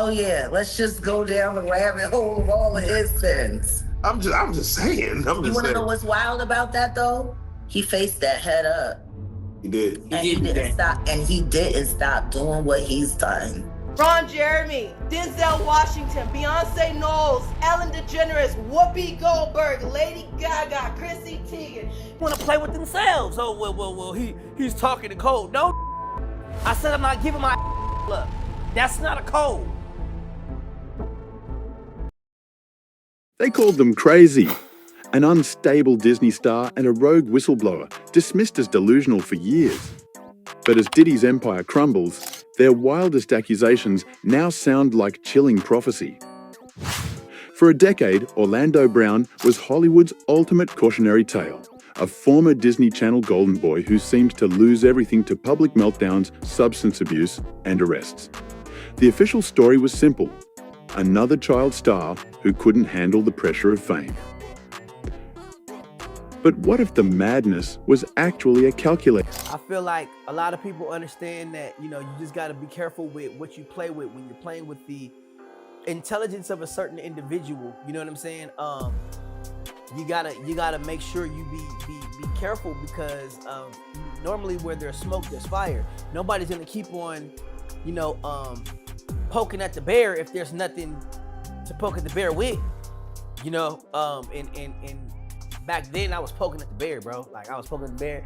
Oh yeah, let's just go down the rabbit hole of all of his sins. I'm just saying. You want to know what's wild about that though? He faced that head up. He did. And he didn't stop. And he didn't stop doing what he's done. Ron Jeremy, Denzel Washington, Beyonce Knowles, Ellen DeGeneres, Whoopi Goldberg, Lady Gaga, Chrissy Teigen. Want to play with themselves? Oh well. He's talking to code. No, I said I'm not giving my up. That's not a code. They called them crazy. An unstable Disney star and a rogue whistleblower, dismissed as delusional for years. But as Diddy's empire crumbles, their wildest accusations now sound like chilling prophecy. For a decade, Orlando Brown was Hollywood's ultimate cautionary tale, a former Disney Channel golden boy who seemed to lose everything to public meltdowns, substance abuse, and arrests. The official story was simple: another child star who couldn't handle the pressure of fame. But what if the madness was actually a calculator? I feel like a lot of people understand that, you just got to be careful with what you play with when you're playing with the intelligence of a certain individual. You know what I'm saying? You gotta make sure you be careful, because normally where there's smoke, there's fire. Nobody's gonna keep on, poking at the bear if there's nothing to poke at the bear with. And back then I was poking at the bear, bro. Like, I was poking at the bear.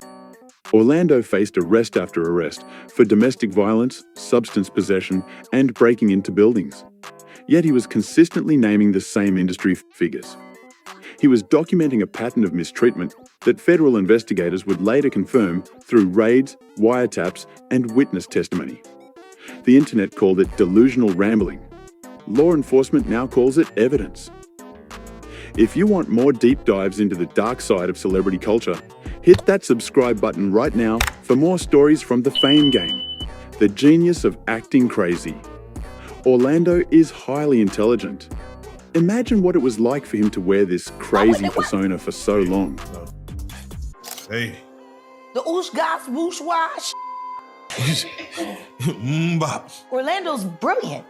Orlando faced arrest after arrest for domestic violence, substance possession, and breaking into buildings. Yet he was consistently naming the same industry figures. He was documenting a pattern of mistreatment that federal investigators would later confirm through raids, wiretaps, and witness testimony. The internet called it delusional rambling. Law enforcement now calls it evidence. If you want more deep dives into the dark side of celebrity culture, hit that subscribe button right now for more stories from the Fame Game, the genius of acting crazy. Orlando is highly intelligent. Imagine what it was like for him to wear this crazy persona for so long. Hey. The oosh gosh whoosh wash. Orlando's brilliant.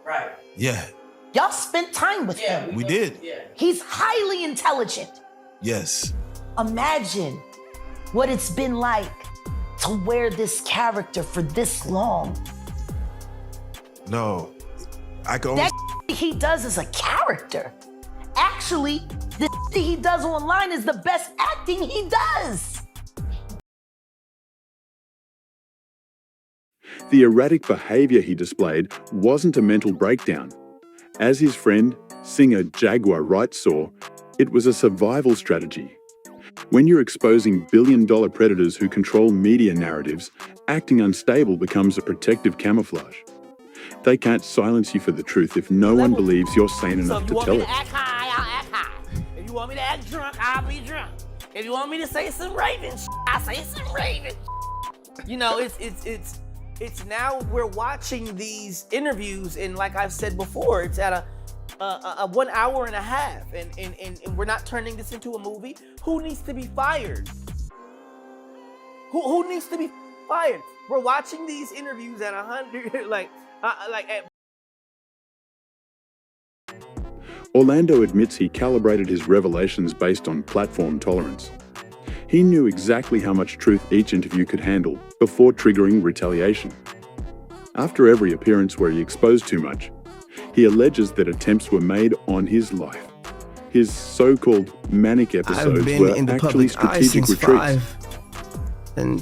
Right. Yeah. Y'all spent time with him. We did. Yeah. He's highly intelligent. Yes. Imagine what it's been like to wear this character for this long. No. I can only... That he does is a character. Actually, the he does online is the best acting he does. The erratic behavior he displayed wasn't a mental breakdown. As his friend, singer Jaguar Wright saw, it was a survival strategy. When you're exposing billion-dollar predators who control media narratives, acting unstable becomes a protective camouflage. They can't silence you for the truth if no one believes you're sane enough to tell it. If you want me to act high, I'll act high. If you want me to act drunk, I'll be drunk. If you want me to say some Raven I'll say some Raven it's now we're watching these interviews, and like I've said before, it's at a 1 hour and a half, and we're not turning this into a movie. Who needs to be fired? Who needs to be fired? We're watching these interviews at 100, Orlando admits he calibrated his revelations based on platform tolerance. He knew exactly how much truth each interview could handle before triggering retaliation. After every appearance where he exposed too much, he alleges that attempts were made on his life. His so-called manic episodes were actually strategic retreats. And,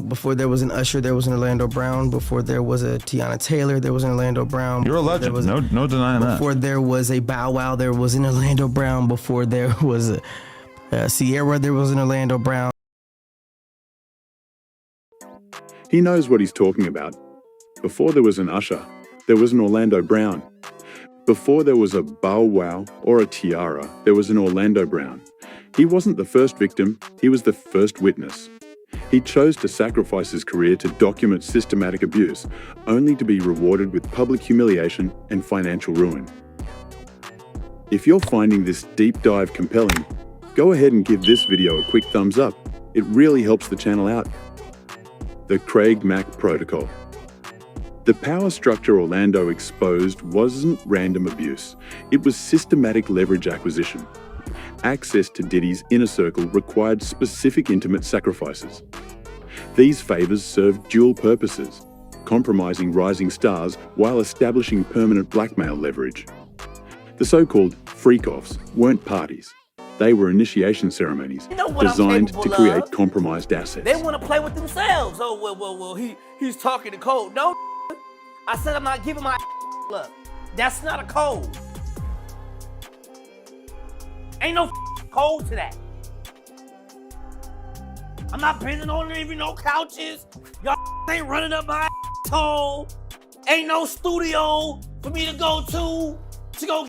before there was an Usher, there was an Orlando Brown. Before there was a Tiana Taylor, there was an Orlando Brown. You're a legend. No denying that. Before there was a Bow Wow, there was an Orlando Brown. Before there was a Sierra, there was an Orlando Brown. He knows what he's talking about. Before there was an Usher, there was an Orlando Brown. Before there was a Bow Wow or a Tiara, there was an Orlando Brown. He wasn't the first victim, he was the first witness. He chose to sacrifice his career to document systematic abuse, only to be rewarded with public humiliation and financial ruin. If you're finding this deep dive compelling, go ahead and give this video a quick thumbs up. It really helps the channel out. The Craig Mack Protocol. The power structure Orlando exposed wasn't random abuse. It was systematic leverage acquisition. Access to Diddy's inner circle required specific intimate sacrifices. These favors served dual purposes, compromising rising stars while establishing permanent blackmail leverage. The so-called freak-offs weren't parties. They were initiation ceremonies designed to create compromised assets. They want to play with themselves. Oh, well, he's talking to code. No, I said I'm not giving my up. That's not a code. Ain't no code to that. I'm not bending on even no couches. Y'all ain't running up my asshole. Ain't no studio for me to go to go.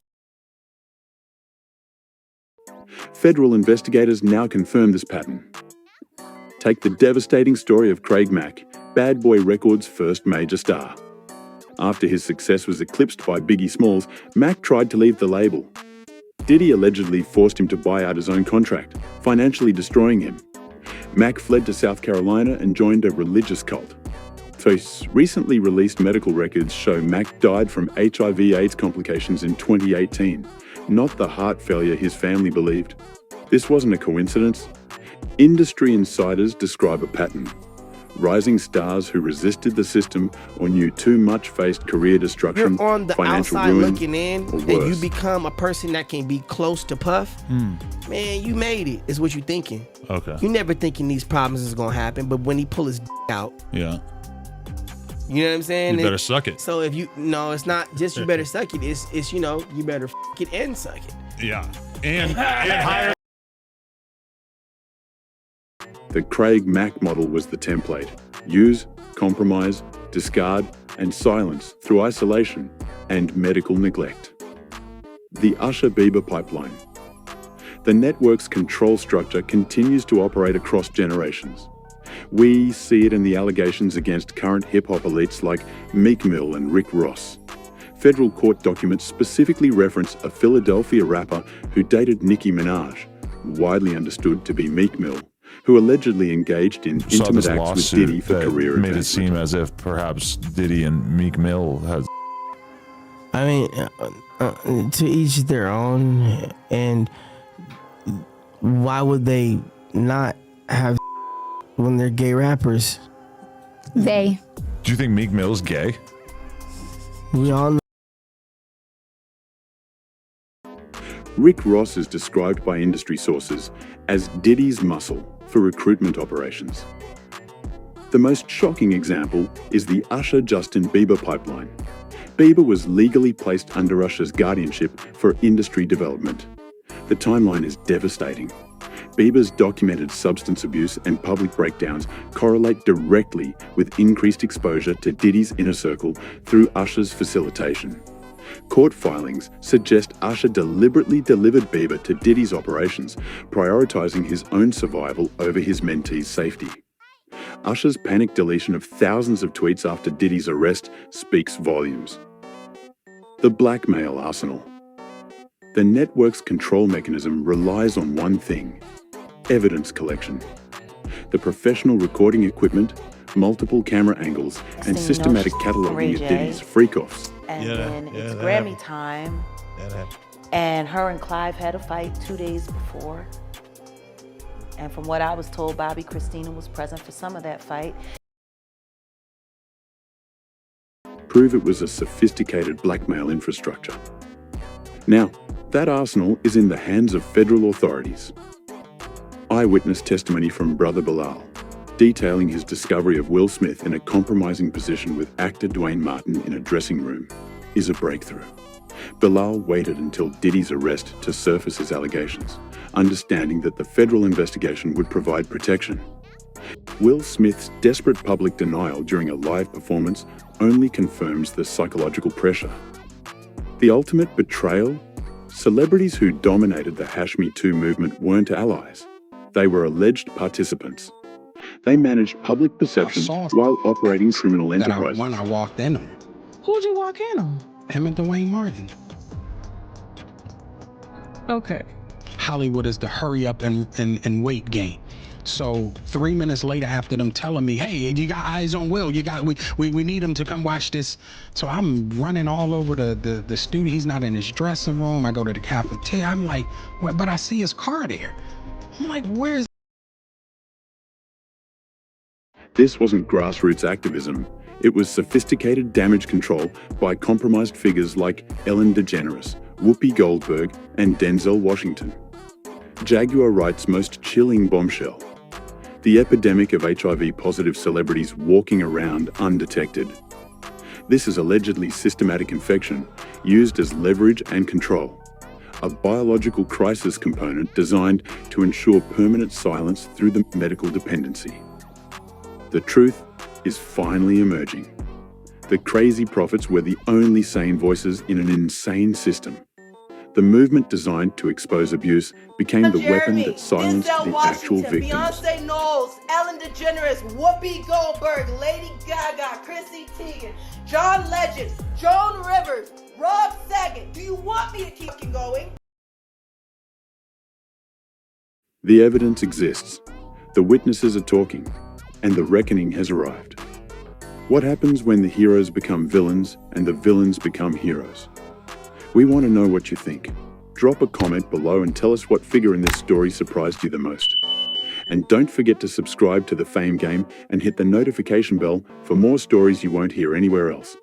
Federal investigators now confirm this pattern. Take the devastating story of Craig Mack, Bad Boy Records' first major star. After his success was eclipsed by Biggie Smalls, Mack tried to leave the label. Diddy allegedly forced him to buy out his own contract, financially destroying him. Mack fled to South Carolina and joined a religious cult. So recently released medical records show Mack died from HIV/AIDS complications in 2018, not the heart failure his family believed. This wasn't a coincidence. Industry insiders describe a pattern. Rising stars who resisted the system or knew too much faced career destruction, You're on the financial outside ruin, looking in, or and you worse. become a person that can be close to Puff. Man, you made it, is what you're thinking. Okay. You never thinking these problems is gonna happen, but when he pull his out, Yeah. you know what I'm saying? You better suck it. So if you, no, it's not just you better suck it. It's you know, you better f it and suck it. Yeah. And hire. The Craig Mack model was the template. Use, compromise, discard, and silence through isolation and medical neglect. The Usher-Bieber pipeline. The network's control structure continues to operate across generations. We see it in the allegations against current hip-hop elites like Meek Mill and Rick Ross. Federal court documents specifically reference a Philadelphia rapper who dated Nicki Minaj, widely understood to be Meek Mill, who allegedly engaged in Saw intimate this acts with lawsuit Diddy for that career made it advancement. seem as if perhaps Diddy and Meek Mill had. I mean, to each their own. And why would they not have when they're gay rappers? They. Do you think Meek Mill's gay? We all know. Rick Ross is described by industry sources as Diddy's muscle for recruitment operations. The most shocking example is the Usher-Justin Bieber pipeline. Bieber was legally placed under Usher's guardianship for industry development. The timeline is devastating. Bieber's documented substance abuse and public breakdowns correlate directly with increased exposure to Diddy's inner circle through Usher's facilitation. Court filings suggest Usher deliberately delivered Bieber to Diddy's operations, prioritizing his own survival over his mentee's safety. Usher's panic deletion of thousands of tweets after Diddy's arrest speaks volumes. The blackmail arsenal. The network's control mechanism relies on one thing: evidence collection. The professional recording equipment, multiple camera angles, and systematic cataloging of Diddy's freak-offs. And then it's Grammy time. And her and Clive had a fight 2 days before. And from what I was told, Bobby Christina was present for some of that fight. Prove it was a sophisticated blackmail infrastructure. Now, that arsenal is in the hands of federal authorities. Eyewitness testimony from Brother Bilal, detailing his discovery of Will Smith in a compromising position with actor Dwayne Martin in a dressing room, is a breakthrough. Bilal waited until Diddy's arrest to surface his allegations, understanding that the federal investigation would provide protection. Will Smith's desperate public denial during a live performance only confirms the psychological pressure. The ultimate betrayal? Celebrities who dominated the Hash Me Too movement weren't allies. They were alleged participants. They managed public perception while operating criminal enterprises. When I walked in them. Who'd you walk in on? Him and Dwayne Martin. Okay. Hollywood is the hurry up and wait game. So 3 minutes later, after them telling me, hey, you got eyes on Will, we need him to come watch this. So I'm running all over the studio. He's not in his dressing room. I go to the cafeteria. I'm like, what? But I see his car there. I'm like, where's... This wasn't grassroots activism. It was sophisticated damage control by compromised figures like Ellen DeGeneres, Whoopi Goldberg, and Denzel Washington. Jaguar Wright's most chilling bombshell: the epidemic of HIV-positive celebrities walking around undetected. This is allegedly systematic infection used as leverage and control, a biological crisis component designed to ensure permanent silence through the medical dependency. The truth is finally emerging. The crazy prophets were the only sane voices in an insane system. The movement designed to expose abuse became the weapon that silenced Denzel the actual Washington, victims. Beyonce Knowles, Ellen DeGeneres, Whoopi Goldberg, Lady Gaga, Chrissy Teigen, John Legend, Joan Rivers, Rob Saget. Do you want me to keep fucking going? The evidence exists, the witnesses are talking, and the reckoning has arrived. What happens when the heroes become villains and the villains become heroes? We want to know what you think. Drop a comment below and tell us what figure in this story surprised you the most. And don't forget to subscribe to The Fame Game and hit the notification bell for more stories you won't hear anywhere else.